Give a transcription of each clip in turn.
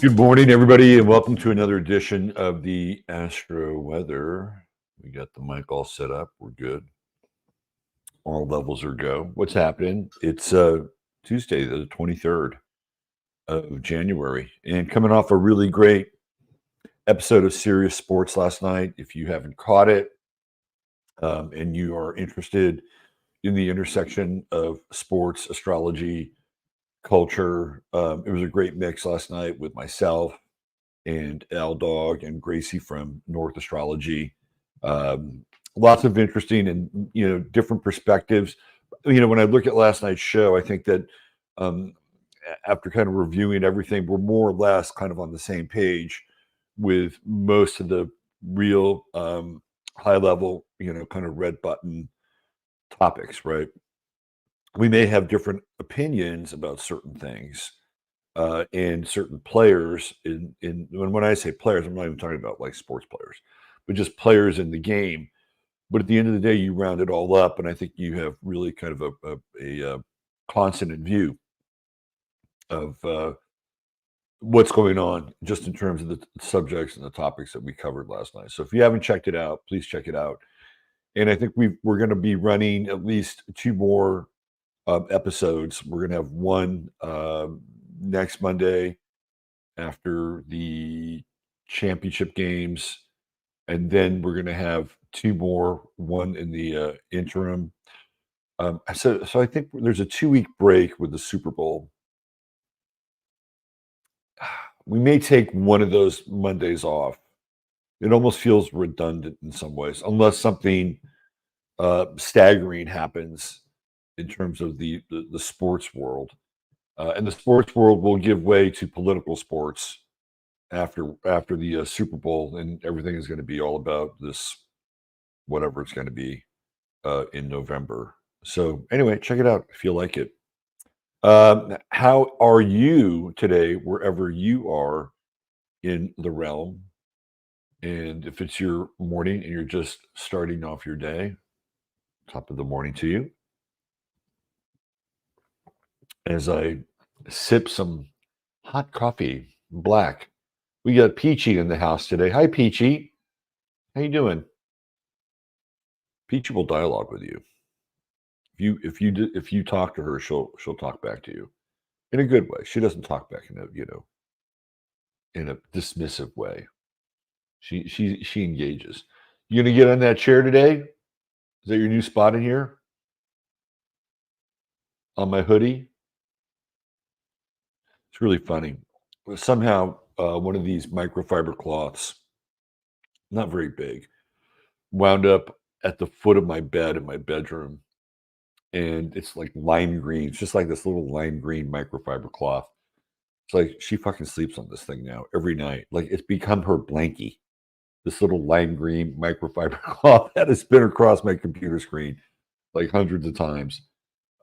Good morning, everybody, and welcome to another edition of the Astro Weather. We got the mic all set up. We're good. All levels are go. What's happening? It's Tuesday, the 23rd of January, and coming off a really great episode of Serious Sports last night. If you haven't caught it and you are interested in the intersection of sports, astrology, culture, it was a great mix last night with myself and Al Dog and Gracie from North Astrology. Lots of interesting and different perspectives. When I look at last night's show, I think that um, after kind of reviewing everything, we're more or less kind of on the same page with most of the real high level, kind of red button topics, right? We may have different opinions about certain things and certain players when I say players, I'm not even talking about like sports players, but just players in the game. But at the end of the day, you round it all up, and I think you have really kind of a constant view of what's going on, just in terms of the subjects and the topics that we covered last night. So if you haven't checked it out, please check it out. And I think we're going to be running at least two more episodes. We're going to have one next Monday after the championship games, and then we're going to have two more, one in the interim. So I think there's a 2-week break with the Super Bowl. We may take one of those Mondays off. It almost feels redundant in some ways, unless something staggering happens in terms of the sports world. And the sports world will give way to political sports after the Super Bowl, and everything is going to be all about this, whatever it's going to be in November. So anyway, check it out if you like it. How are you today, wherever you are in the realm? And if it's your morning and you're just starting off your day, top of the morning to you. As I sip some hot coffee, black. We got Peachy in the house today. Hi, Peachy. How you doing? Peachy will dialogue with you. If you talk to her, she'll talk back to you in a good way. She doesn't talk back in a dismissive way. She engages. You gonna get on that chair today? Is that your new spot in here? On my hoodie? It's really funny. Somehow, one of these microfiber cloths, not very big, wound up at the foot of my bed in my bedroom, and it's like lime green. It's just like this little lime green microfiber cloth. It's like she fucking sleeps on this thing now every night. Like it's become her blankie. This little lime green microfiber cloth that has been across my computer screen like hundreds of times.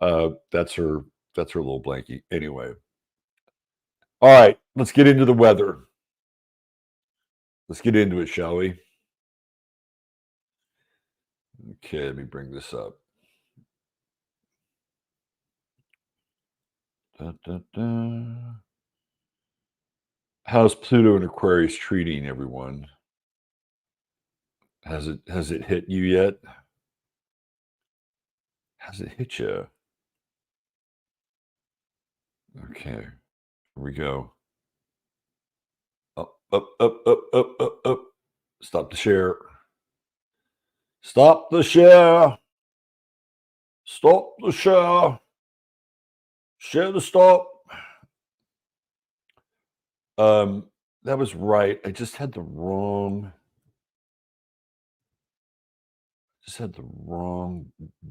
That's her. That's her little blankie. Anyway, all right. Let's get into the weather. Let's get into it, shall we? Okay, let me bring this up. Da, da, da. How's Pluto and Aquarius treating everyone? Has it hit you yet? Has it hit you? Okay, here we go. Up, up, up, up, up, up, up. Stop the share. Stop the share. Stop the share. Share the stop. That was right. I just had the wrong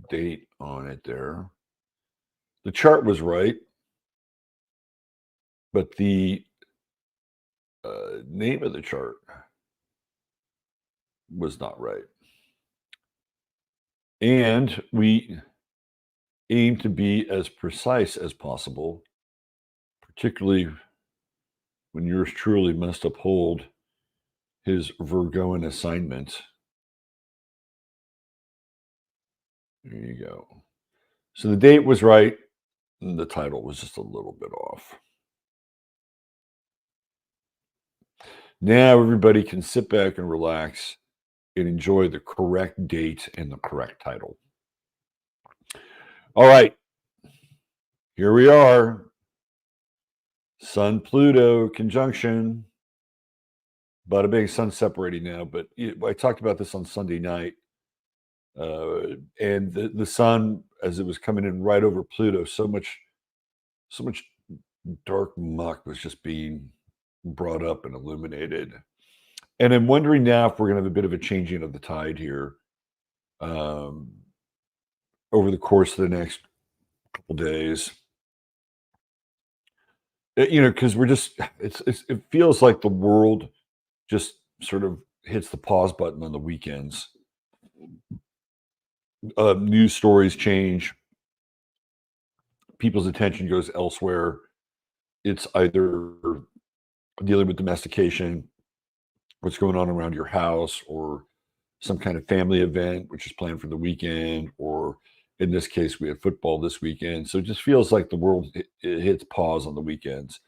date on it there. The chart was right, but the name of the chart was not right. And we aim to be as precise as possible, particularly when yours truly must uphold his Virgoan assignment. There you go. So the date was right, and the title was just a little bit off. Now everybody can sit back and relax and enjoy the correct date and the correct title. All right, here we are. Sun Pluto conjunction. Bada big, sun separating now. But I talked about this on Sunday night. And the sun, as it was coming in right over Pluto, so much dark muck was just being brought up and illuminated. And I'm wondering now if we're going to have a bit of a changing of the tide here um, over the course of the next couple days. Because we're just it feels like the world just sort of hits the pause button on the weekends. News stories change, people's attention goes elsewhere. It's either dealing with domestication, what's going on around your house, or some kind of family event, which is planned for the weekend, or in this case, we had football this weekend. So it just feels like the world it hits pause on the weekends.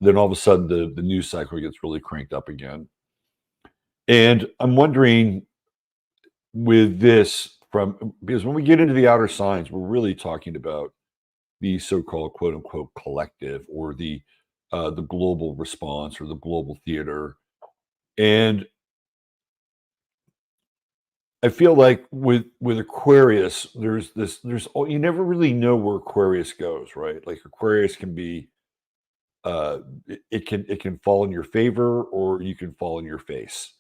Then all of a sudden, the news cycle gets really cranked up again. And I'm wondering with this from because when we get into the outer signs, we're really talking about the so-called quote unquote collective or the global response or the global theater. And I feel like with Aquarius, you never really know where Aquarius goes, right? Like Aquarius can be it can fall in your favor or you can fall in your face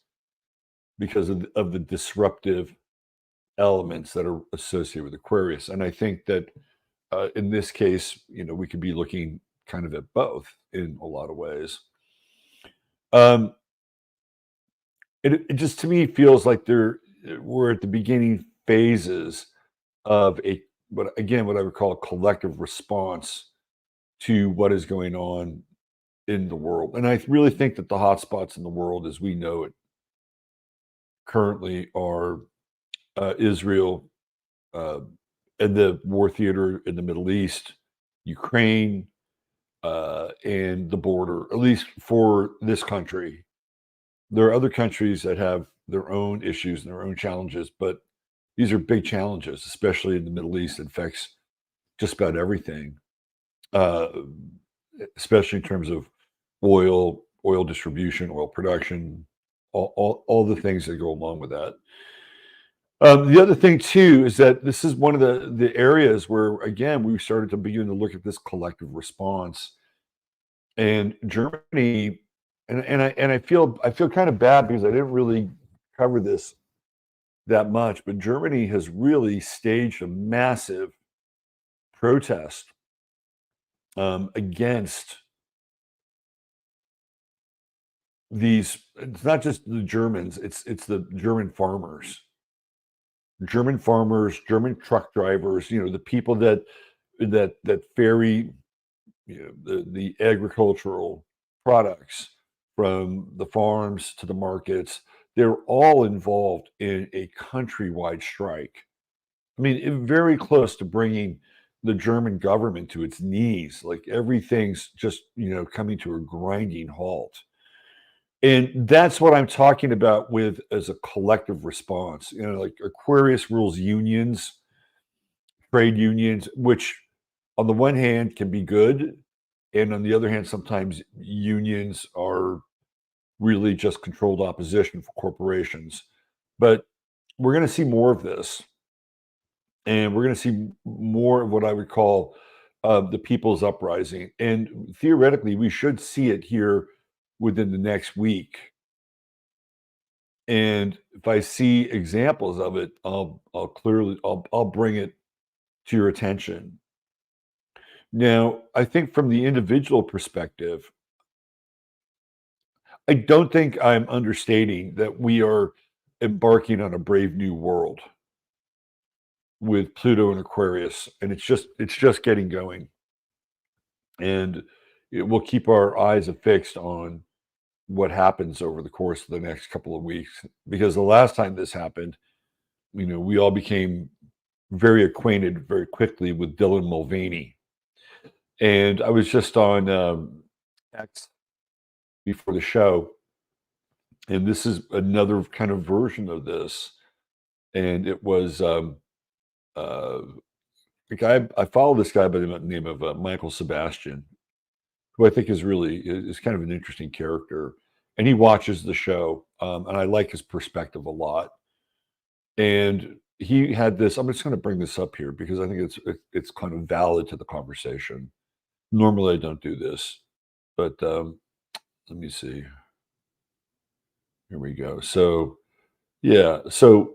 because of the disruptive elements that are associated with Aquarius. And I think that in this case, we could be looking kind of at both in a lot of ways. Um, it just to me feels like we're at the beginning phases of what I would call a collective response to what is going on in the world. And I really think that the hotspots in the world as we know it currently are Israel, uh, and the war theater in the Middle East, Ukraine, and the border, at least for this country. There are other countries that have their own issues and their own challenges, but these are big challenges, especially in the Middle East. It affects just about everything, uh, especially in terms of oil distribution, oil production, all the things that go along with that. The other thing too is that this is one of the areas where again we started to begin to look at this collective response. And Germany, and I feel kind of bad because I didn't really cover this that much, but Germany has really staged a massive protest against these. It's not just the Germans; it's the German farmers, German truck drivers. The people that ferry the agricultural products from the farms to the markets. They're all involved in a countrywide strike. I mean, very close to bringing the German government to its knees. Like everything's just coming to a grinding halt. And that's what I'm talking about with as a collective response. Like Aquarius rules unions, trade unions, which on the one hand can be good, and on the other hand, sometimes unions are really just controlled opposition for corporations. But we're going to see more of this, and we're going to see more of what I would call the people's uprising. And theoretically, we should see it here within the next week. And if I see examples of it, I'll bring it to your attention. Now, I think from the individual perspective, I don't think I'm understating that we are embarking on a brave new world with Pluto and Aquarius, and it's just getting going. And we'll keep our eyes affixed on what happens over the course of the next couple of weeks. Because the last time this happened, we all became very acquainted very quickly with Dylan Mulvaney. And I was just on X before the show, And this is another kind of version of this. And it was a guy, I follow this guy by the name of Michael Sebastian, who I think is kind of an interesting character. And he watches the show, and I like his perspective a lot. And he had this. I'm just going to bring this up here because I think it's kind of valid to the conversation. Normally, I don't do this, but let me see. Here we go. So yeah, so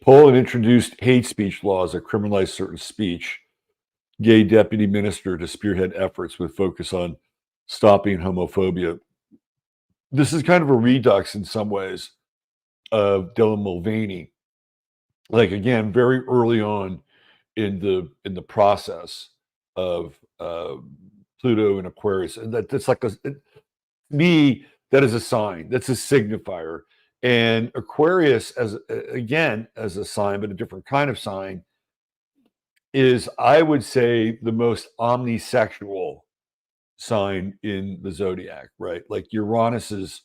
Poland introduced hate speech laws that criminalize certain speech. Gay deputy minister to spearhead efforts with focus on stopping homophobia. This is kind of a redux in some ways of Dylan Mulvaney. Like again, very early on in the process of Pluto and Aquarius, and that's like me. That is a sign. That's a signifier. And Aquarius, as again as a sign, but a different kind of sign, is I would say the most omnisexual sign in the zodiac, right? Like Uranus is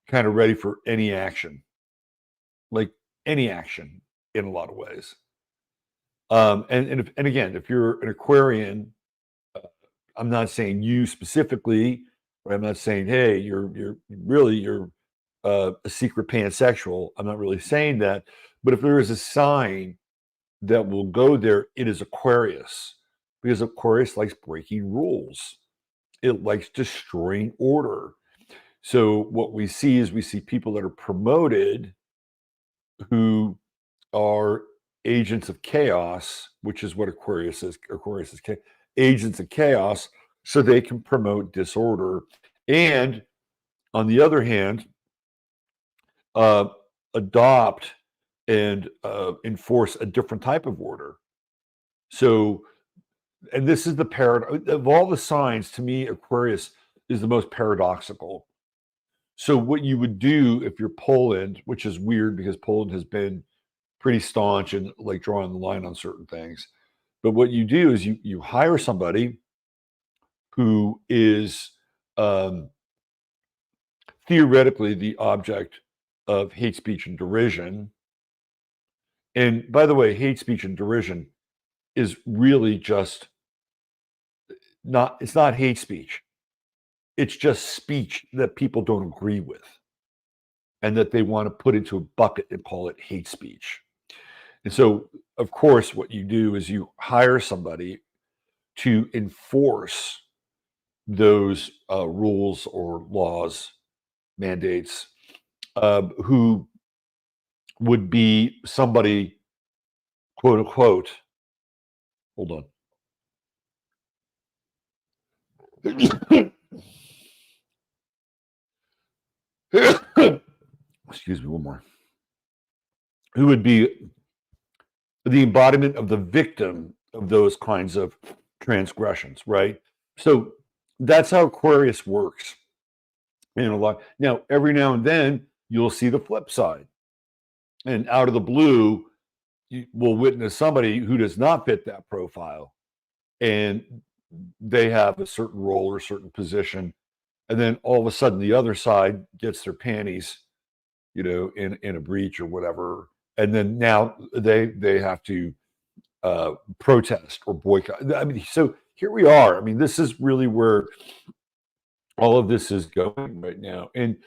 kind of ready for any action, like any action in a lot of ways. And again, if you're an Aquarian, uh, I'm not saying you specifically, or I'm not saying, hey, you're a secret pansexual. I'm not really saying that, but if there is a sign that will go there, it is Aquarius, because Aquarius likes breaking rules. It likes destroying order. So what we see is we see people that are promoted who are agents of chaos, which is what Aquarius is. Aquarius is agents of chaos, so they can promote disorder. And on the other hand, uh, adopt and enforce a different type of order. So, and this is the paradox of all the signs. To me, Aquarius is the most paradoxical. So, what you would do if you're Poland, which is weird because Poland has been pretty staunch and like drawing the line on certain things. But what you do is you hire somebody who is um, theoretically the object of hate speech and derision. And by the way, hate speech and derision is really just not, it's not hate speech. It's just speech that people don't agree with and that they want to put into a bucket and call it hate speech. And so, of course, what you do is you hire somebody to enforce those rules or laws, mandates, who would be somebody, quote unquote, hold on. Excuse me, one more. Who would be the embodiment of the victim of those kinds of transgressions, right? So that's how Aquarius works. And a lot now, every now and then you'll see the flip side. And out of the blue, you will witness somebody who does not fit that profile. And they have a certain role or a certain position. And then all of a sudden the other side gets their panties, in a breach or whatever. And then now they have to protest or boycott. I mean, so here we are. I mean, this is really where all of this is going right now. And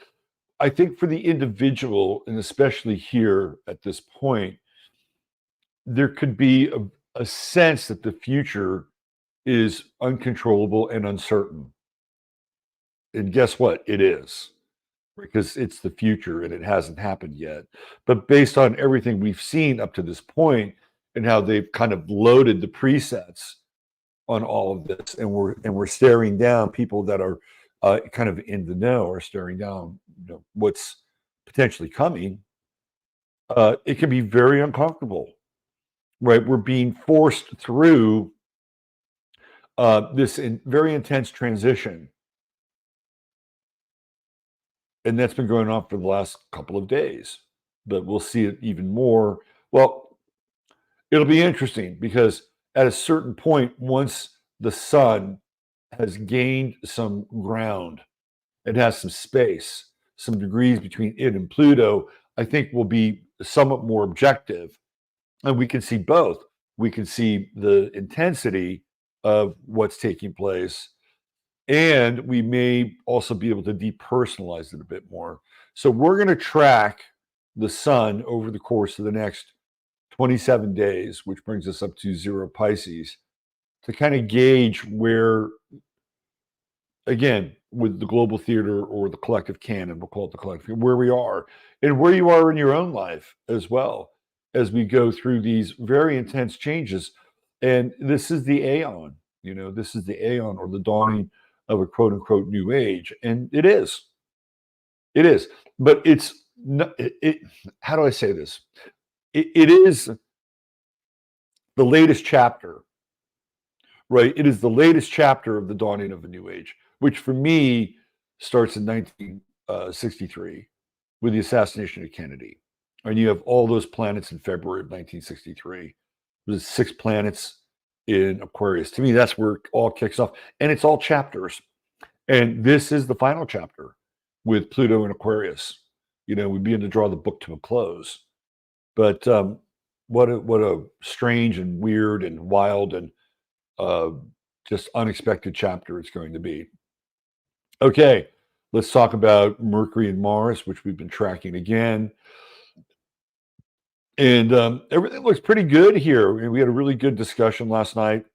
I think for the individual, and especially here at this point, there could be a sense that the future is uncontrollable and uncertain. And guess what? It is, because it's the future and it hasn't happened yet. But based on everything we've seen up to this point and how they've kind of loaded the presets on all of this, and we're staring down people that are kind of in the know, are staring down what's potentially coming. It can be very uncomfortable, right? We're being forced through this very intense transition, and that's been going on for the last couple of days. But we'll see it even more. Well, it'll be interesting because at a certain point, once the sun has gained some ground It has some space, some degrees between it and Pluto, I think will be somewhat more objective. And we can see both. We can see the intensity of what's taking place, and we may also be able to depersonalize it a bit more. So we're going to track the sun over the course of the next 27 days, which brings us up to 0 Pisces, to kind of gauge where, again, with the global theater or the collective canon, we'll call it the collective, where we are and where you are in your own life as well as we go through these very intense changes. And this is the aeon, this is the aeon or the dawning of a quote unquote new age. And it is. It is. But it's not, how do I say this? It is the latest chapter, right? It is the latest chapter of the dawning of the new age, which for me starts in 1963 with the assassination of Kennedy. And you have all those planets in February of 1963. There's 6 planets in Aquarius. To me, that's where it all kicks off. And it's all chapters. And this is the final chapter with Pluto and Aquarius. We begin to draw the book to a close. But what a strange and weird and wild and just unexpected chapter it's going to be. Okay, let's talk about Mercury and Mars, which we've been tracking again. And everything looks pretty good here. We had a really good discussion last night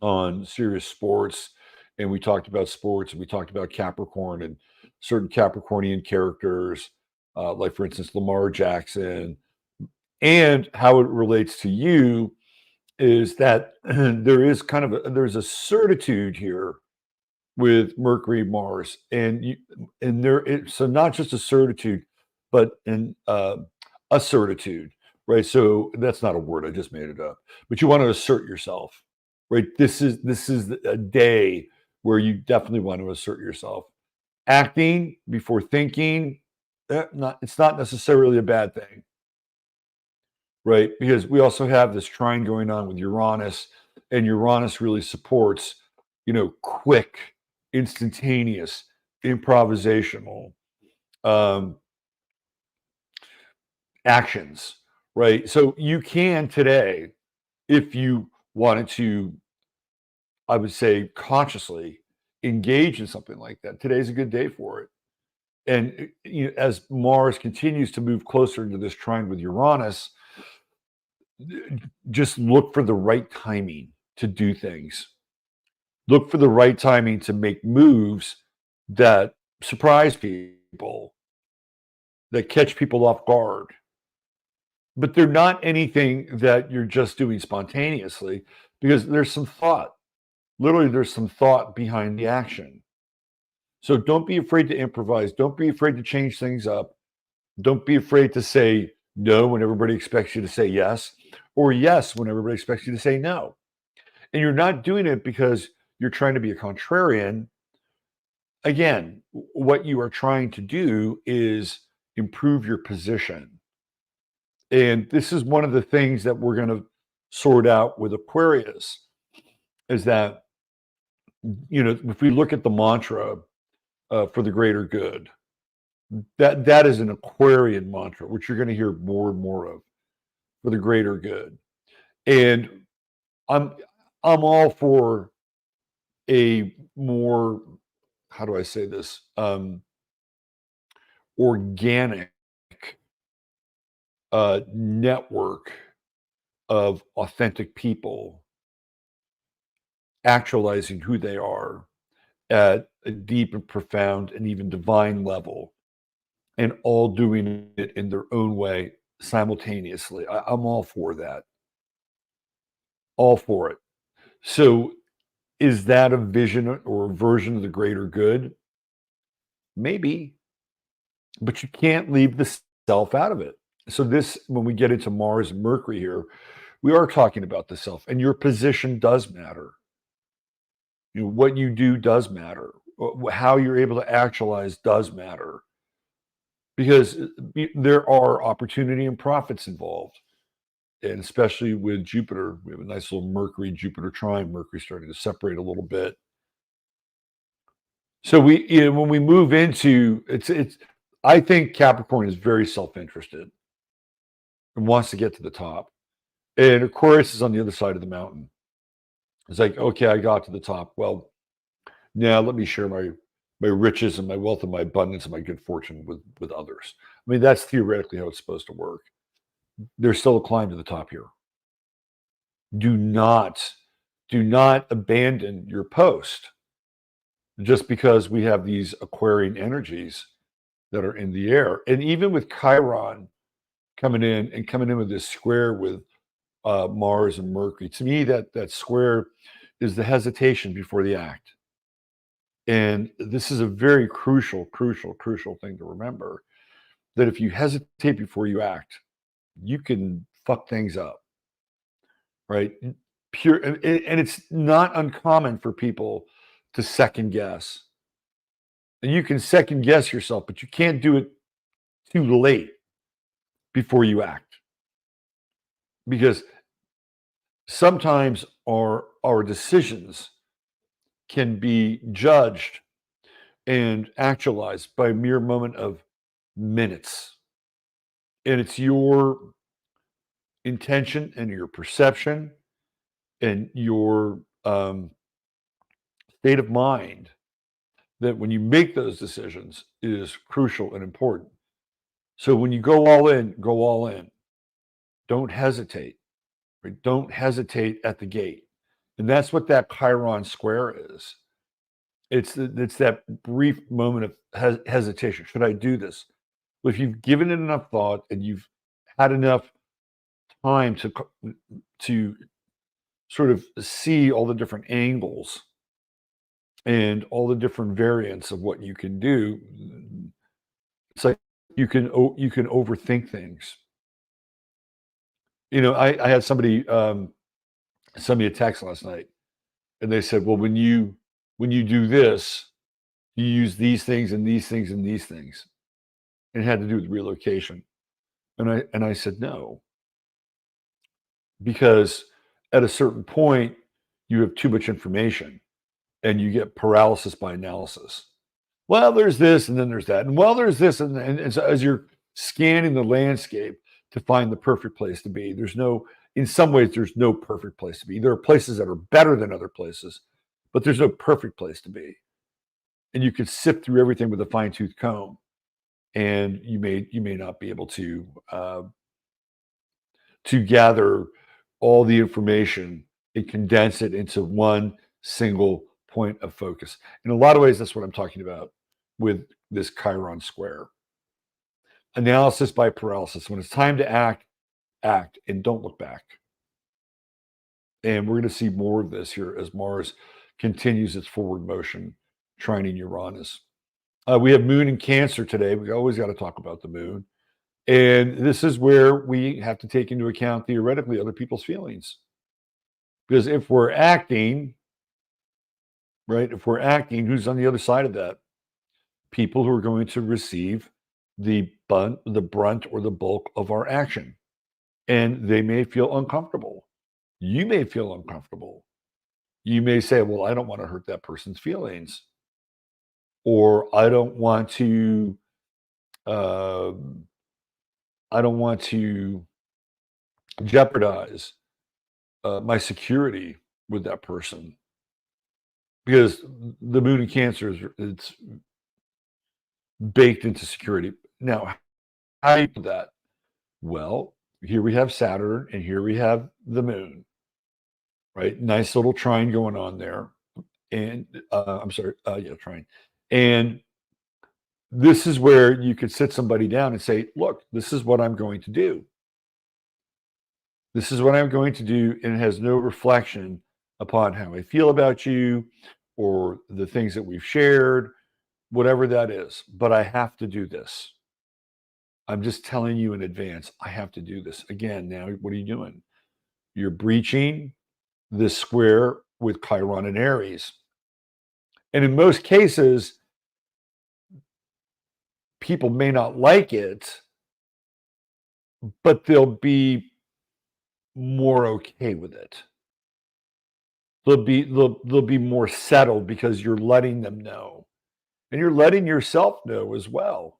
on serious sports, and we talked about sports, and we talked about Capricorn and certain Capricornian characters, like, for instance, Lamar Jackson, and how it relates to you is that there's a certitude here with Mercury, Mars, so not just a certitude, but a certitude, right? So that's not a word, I just made it up. But you want to assert yourself, right? This is a day where you definitely want to assert yourself. Acting before thinking, it's not necessarily a bad thing, right? Because we also have this trine going on with Uranus, and Uranus really supports, quick, instantaneous, improvisational actions, right? So you can today, if you wanted to, I would say consciously engage in something like that. Today's a good day for it. And as Mars continues to move closer into this trine with Uranus, just look for the right timing to do things. Look for the right timing to make moves that surprise people, that catch people off guard. But they're not anything that you're just doing spontaneously, because there's some thought. Literally, there's some thought behind the action. So don't be afraid to improvise. Don't be afraid to change things up. Don't be afraid to say no when everybody expects you to say yes, or yes when everybody expects you to say no. And you're not doing it because you're trying to be a contrarian. Again, what you are trying to do is improve your position. And this is one of the things that we're going to sort out with Aquarius, is that, if we look at the mantra for the greater good, that is an Aquarian mantra, which you're going to hear more and more of, for the greater good. And I'm all for a more, how do I say this, organic network of authentic people actualizing who they are at a deep and profound and even divine level, and all doing it in their own way simultaneously. I'm all for that. All for it. So is that a vision or a version of the greater good? Maybe, but you can't leave the self out of it. So when we get into Mars and Mercury here, we are talking about the self, and your position does matter. What you do does matter. How you're able to actualize does matter, because there are opportunity and profits involved. And especially with Jupiter, we have a nice little Mercury Jupiter trine. Mercury starting to separate a little bit. So when we move into it's I think Capricorn is very self-interested and wants to get to the top. And Aquarius is on the other side of the mountain. It's like, okay, I got to the top. Well, now let me share my riches and my wealth and my abundance and my good fortune with others. I mean, that's theoretically how it's supposed to work. There's still a climb to the top here. Do not do not abandon your post just because we have these Aquarian energies that are in the air. And even with Chiron coming in with this square with Mars and Mercury, to me that square is the hesitation before the act. And this is a very crucial thing to remember, that if you hesitate before you act, you can fuck things up, right? Pure, and it's not uncommon for people to second guess. And you can second guess yourself, but you can't do it too late before you act, because sometimes our decisions can be judged and actualized by a mere moment of minutes. And it's your intention and your perception and your state of mind that when you make those decisions is crucial and important. So when you go all in, go all in. Don't hesitate. Right? Don't hesitate at the gate. And that's what that Chiron square is. It's that brief moment of hesitation. Should I do this? Well, if you've given it enough thought and you've had enough time to sort of see all the different angles and all the different variants of what you can do, it's like you can overthink things. I had somebody send me a text last night, and they said, "Well, when you do this, you use these things and these things and these things." And it had to do with relocation. And I said, "No, because at a certain point, you have too much information and you get paralysis by analysis. Well, there's this and then there's that. And well, there's this and so as you're scanning the landscape to find the perfect place to be, in some ways, there's no perfect place to be. There are places that are better than other places, but there's no perfect place to be. And you could sift through everything with a fine tooth comb, and you may not be able to gather all the information and condense it into one single point of focus. In a lot of ways, that's what I'm talking about with this Chiron square. Analysis by paralysis. When it's time to act, act, and don't look back. And we're going to see more of this here as Mars continues its forward motion, trining Uranus. We have Moon in Cancer today. We always got to talk about the Moon. And this is where we have to take into account, theoretically, other people's feelings. Because if we're acting, right, who's on the other side of that? People who are going to receive the brunt or the bulk of our action. And they may feel uncomfortable. You may feel uncomfortable. You may say, well, I don't want to hurt that person's feelings. Or I don't want to jeopardize my security with that person, because the Moon in Cancer it's baked into security. Now, how do you do that? Well, here we have Saturn and here we have the Moon, right? Nice little trine going on there. And I'm sorry, yeah, trine. And this is where you could sit somebody down and say, look, this is what I'm going to do. This is what I'm going to do. And it has no reflection upon how I feel about you or the things that we've shared, whatever that is. But I have to do this. I'm just telling you in advance, I have to do this. Again, now what are you doing? You're breaching this square with Chiron and Aries. And in most cases, people may not like it, but they'll be more okay with it. They'll be more settled because you're letting them know And you're letting yourself know as well,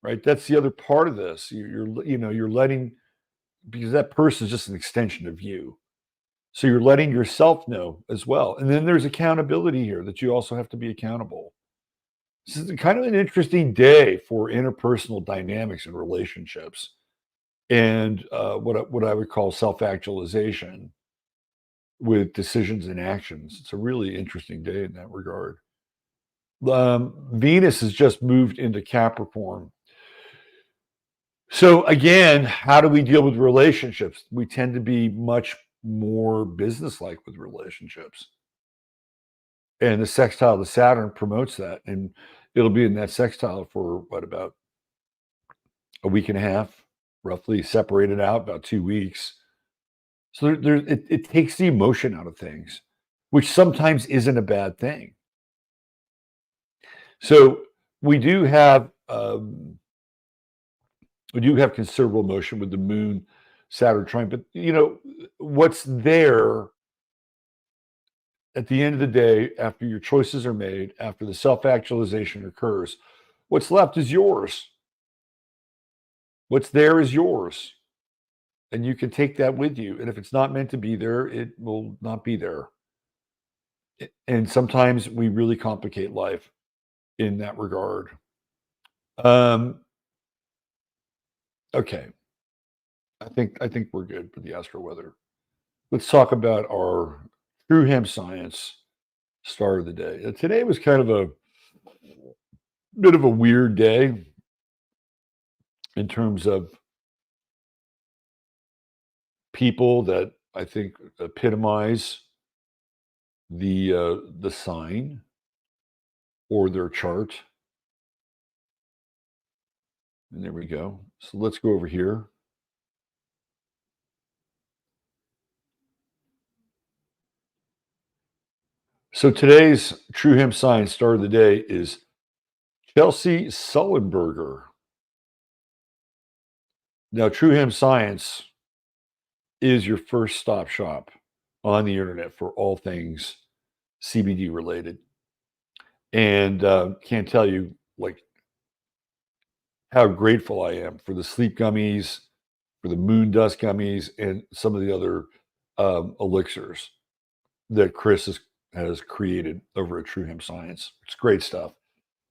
right? That's the other part of this. You're letting, because that person is just an extension of you. So you're letting yourself know as well. And then there's accountability here, that you also have to be accountable. This is kind of an interesting day for interpersonal dynamics and relationships, and what I would call self-actualization with decisions and actions. It's a really interesting day in that regard. Venus has just moved into Capricorn. So again, how do we deal with relationships? We tend to be much more businesslike with relationships. And the sextile to Saturn promotes that. And it'll be in that sextile for what, about a week and a half, roughly, separated out about 2 weeks. So it takes the emotion out of things, which sometimes isn't a bad thing. So we do have considerable emotion with the Moon Saturn trine, but what's there at the end of the day, after your choices are made, after the self-actualization occurs, what's left is yours. What's there is yours. And you can take that with you. And if it's not meant to be there, it will not be there. And sometimes we really complicate life in that regard. Okay. I think we're good for the astro weather. Let's talk about our True Hemp Science star of the day. Today was kind of a bit of a weird day in terms of people that I think epitomize the sign or their chart. And there we go. So let's go over here. So today's True Hemp Science star of the day is Chelsea Sullenberger. Now, True Hemp Science is your first stop shop on the internet for all things CBD related. And can't tell you how grateful I am for the sleep gummies, for the moon dust gummies, and some of the other elixirs that Chris has created over at True Hemp Science. It's great stuff.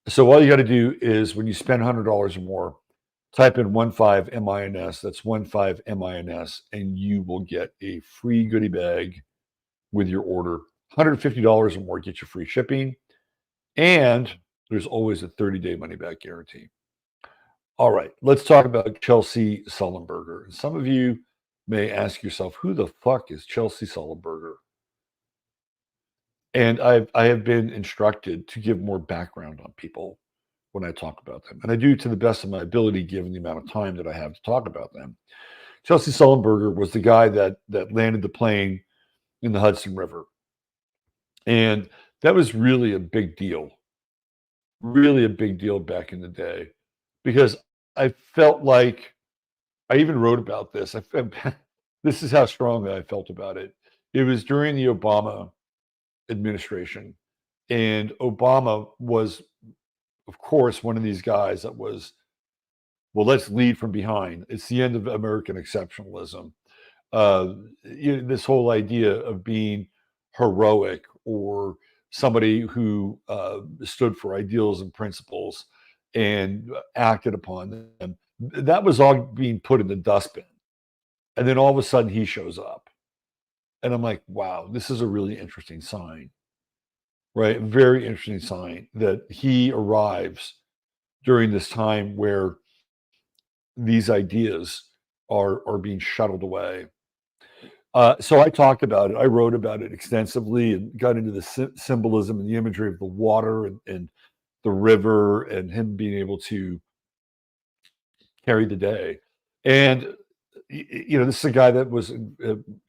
So all you got to do is, when you spend $100 or more, type in 15MINS. That's 15MINS, and you will get a free goodie bag with your order. $150 or more get you free shipping, and there's always a 30-day money-back guarantee. All right, let's talk about Chelsea Sullenberger. Some of you may ask yourself, who the fuck is Chelsea Sullenberger? And I have been instructed to give more background on people when I talk about them. And I do to the best of my ability, given the amount of time that I have to talk about them. Chelsea Sullenberger was the guy that landed the plane in the Hudson River. And that was really a big deal. Really a big deal back in the day. Because I felt like, I even wrote about this. This is how strongly I felt about it. It was during the Obama administration. And Obama was, of course, one of these guys that was, well, let's lead from behind. It's the end of American exceptionalism. This whole idea of being heroic, or somebody who stood for ideals and principles and acted upon them, that was all being put in the dustbin. And then all of a sudden he shows up. And I'm like, wow, this is a really interesting sign, right? Very interesting sign that he arrives during this time where these ideas are being shuttled away. So I talked about it. I wrote about it extensively and got into the symbolism and the imagery of the water and the river, and him being able to carry the day. And this is a guy that was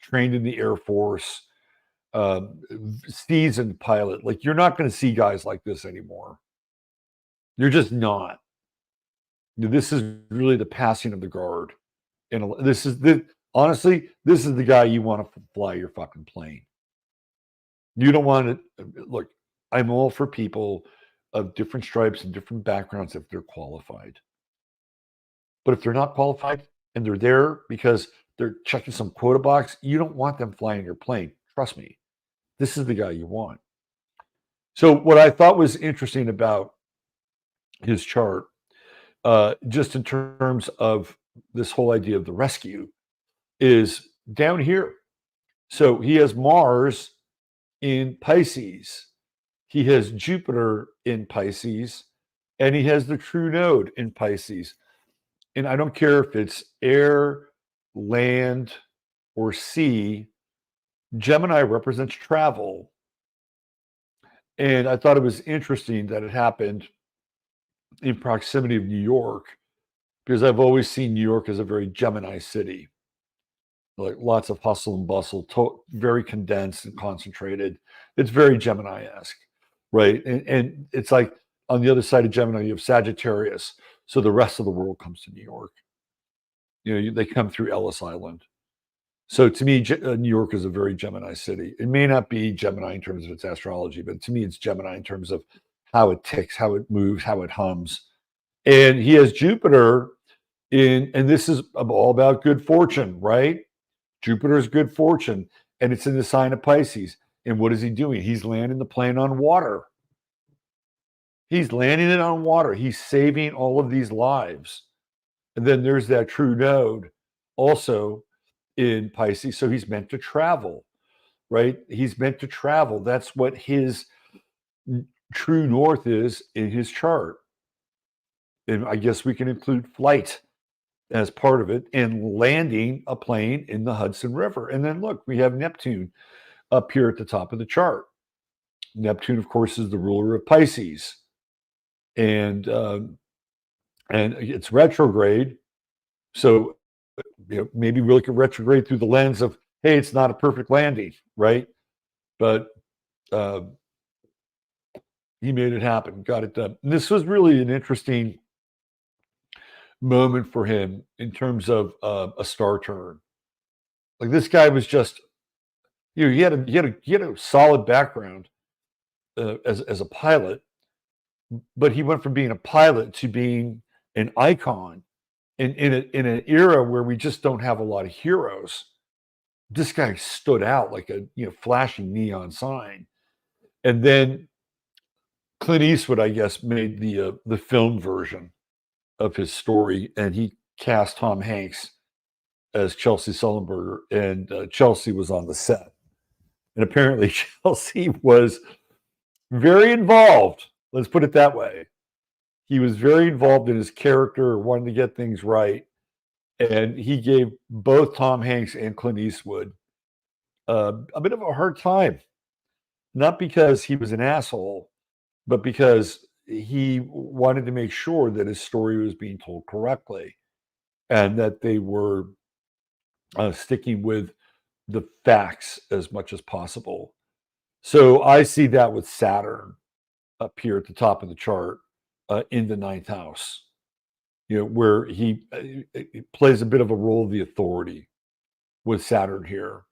trained in the Air Force, seasoned pilot. Like, you're not going to see guys like this anymore. You're just not. This is really the passing of the guard. And honestly, this is the guy you want to fly your fucking plane. You don't want to look. I'm all for people of different stripes and different backgrounds if they're qualified. But if they're not qualified and they're there because they're checking some quota box, you don't want them flying your plane. Trust me, this is the guy you want. So what I thought was interesting about his chart, just in terms of this whole idea of the rescue, is down here. So he has Mars in Pisces. He has Jupiter in Pisces, and he has the true node in Pisces. And I don't care if it's air, land, or sea, Gemini represents travel. And I thought it was interesting that it happened in proximity of New York, because I've always seen New York as a very Gemini city, like lots of hustle and bustle, very condensed and concentrated. It's very Gemini-esque, right? And it's like on the other side of Gemini, you have Sagittarius. So the rest of the world comes to New York. They come through Ellis Island. So to me, New York is a very Gemini city. It may not be Gemini in terms of its astrology, but to me, it's Gemini in terms of how it ticks, how it moves, how it hums. And he has Jupiter and this is all about good fortune, right? Jupiter is good fortune, and it's in the sign of Pisces. And what is he doing? He's landing the plane on water. He's landing it on water. He's saving all of these lives. And then there's that true node also in Pisces. So he's meant to travel, right? He's meant to travel. That's what his true north is in his chart. And I guess we can include flight as part of it and landing a plane in the Hudson River. And then look, we have Neptune up here at the top of the chart. Neptune, of course, is the ruler of Pisces. And it's retrograde. So maybe we look at retrograde through the lens of, hey, it's not a perfect landing, right? But he made it happen, got it done. And this was really an interesting moment for him in terms of a star turn. Like this guy was just, he had a solid background as a pilot, but he went from being a pilot to being an icon in an era where we just don't have a lot of heroes. This guy stood out like a flashing neon sign. And then Clint Eastwood, I guess, made the film version of his story, and he cast Tom Hanks as Chelsea Sullenberger, and Chelsea was on the set. And apparently Chelsea was very involved. Let's put it that way. He was very involved in his character, wanting to get things right. And he gave both Tom Hanks and Clint Eastwood a bit of a hard time. Not because he was an asshole, but because he wanted to make sure that his story was being told correctly and that they were sticking with the facts as much as possible. So I see that with Saturn up here at the top of the chart in the ninth house, where he plays a bit of a role of the authority with Saturn here.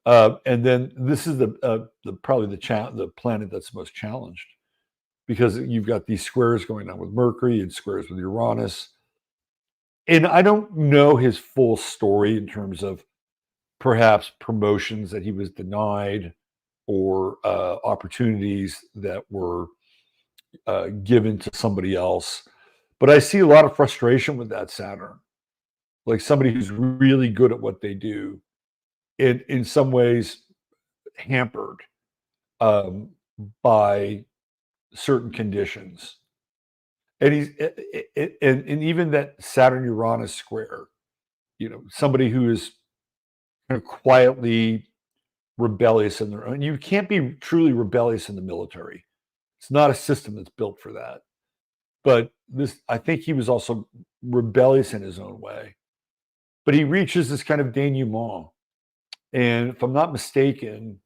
And then this is probably the planet that's most challenged, because you've got these squares going on with Mercury and squares with Uranus. And I don't know his full story in terms of perhaps promotions that he was denied or opportunities that were given to somebody else. But I see a lot of frustration with that Saturn, like somebody who's really good at what they do, in some ways hampered by certain conditions. And and even that Saturn Uranus square, somebody who is kind of quietly rebellious in their own. You can't be truly rebellious in the military. It's not a system that's built for that. But I think he was also rebellious in his own way. But he reaches this kind of denouement. And if I'm not mistaken,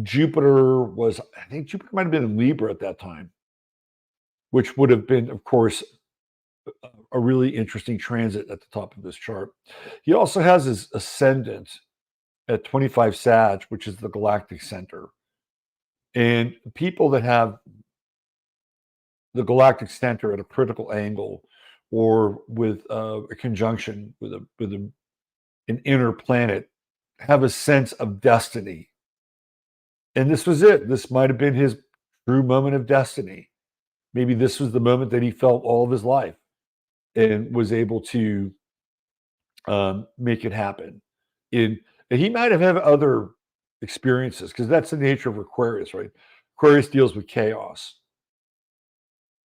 Jupiter might have been in Libra at that time, which would have been, of course, a really interesting transit at the top of this chart. He also has his ascendant at 25 Sag, which is the galactic center. And people that have the galactic center at a critical angle, or with a conjunction with an inner planet, have a sense of destiny. And this was it. This might have been his true moment of destiny. Maybe this was the moment that he felt all of his life and was able to make it happen. And he might have had other experiences, because that's the nature of Aquarius, right? Aquarius deals with chaos.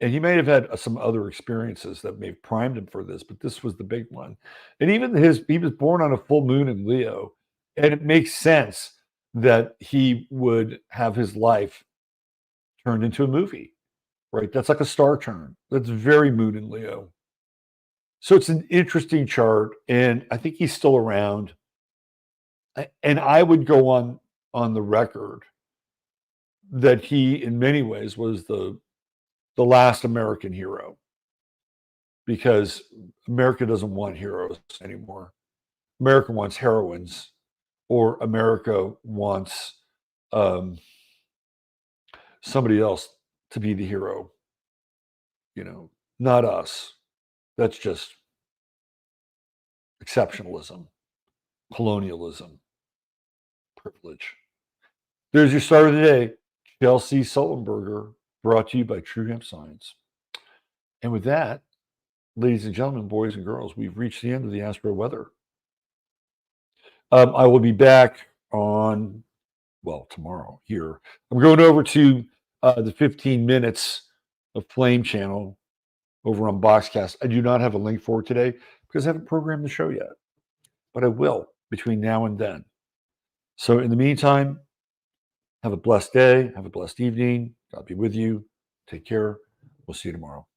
And he may have had some other experiences that may have primed him for this, but this was the big one. And even he was born on a full moon in Leo, and it makes sense that he would have his life turned into a movie, right? That's like a star turn. That's very moon in Leo. So it's an interesting chart, and I think he's still around. And I would go on the record that he, in many ways, was the last American hero, because America doesn't want heroes anymore. America wants heroines, or America wants somebody else to be the hero. Not us. That's just exceptionalism, colonialism, privilege. There's your start of the day. Chelsea Sullenberger, brought to you by True Hemp Science. And with that, ladies and gentlemen, boys and girls, we've reached the end of the Astro Weather. I will be back on, tomorrow here. I'm going over to the 15 minutes of Flame channel over on Boxcast. I do not have a link for it today because I haven't programmed the show yet, but I will between now and then. So in the meantime, have a blessed day. Have a blessed evening. God be with you. Take care. We'll see you tomorrow.